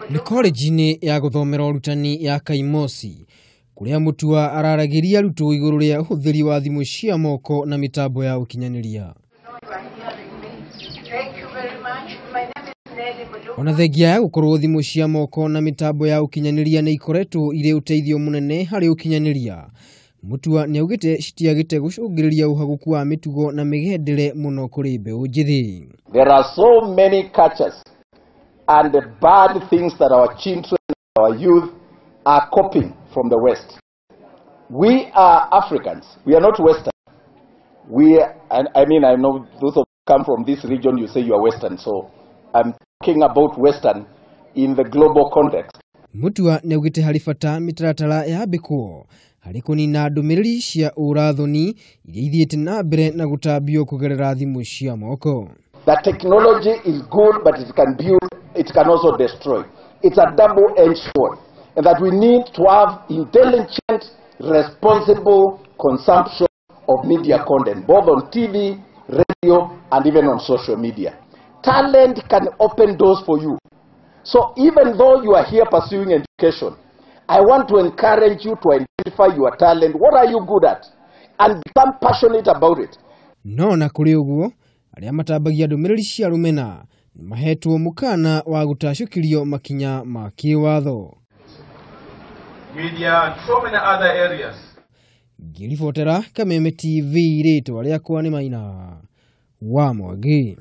Nĩ college-inĩ ya gũthomera ũrutani ya Kaimosi, kũrĩa Mutua araragiria arutwo igũrũ rĩa ũhũthĩri wa thimũ cia moko na mitambo ya ũkinyanĩria. Ona thengia ya gũkorwo thimũ cia moko na mitambo ya ũkinyanĩria nĩ ikoretwo irĩ ũteithio mũnene harĩ ũkinyanĩria, Mutua nĩ augĩte citiagĩte gũcũngĩrĩria ũhaguku wa mĩtugo na mĩgendere mũno kũrĩ mbeũ njĩthĩ. There are so many cultures and the bad things that our children, our youth are copying from the West. We are Africans. We are not Western. I know those of you come from this region, you say you are Western. So I'm talking about Western in the global context. Mutua nĩ augĩte harĩ bata mĩtaratara yambĩkwo harĩ kũnina ndũmĩrĩri cia ũrathoni iria ithiĩte na mbere na gũtambio kũgerera thimũ cia moko. The technology is good, but it can build, it can also destroy. It's a double-edged sword, and that we need to have intelligent, responsible consumption of media content, both on TV, radio, and even on social media. Talent can open doors for you. So even though you are here pursuing education, I want to encourage you to identify your talent. What are you good at? And become passionate about it. No na kũrĩ ũguo, arĩa matambagia ndũmĩrĩri cia rũmena nĩ mahetwo mũkana wa gũtacũkĩrio makinya ma kĩwatho. Media and so many other areas. Ngĩribotera Kameme TV rĩtwa rĩakwa nĩ Maina wa Mwangi.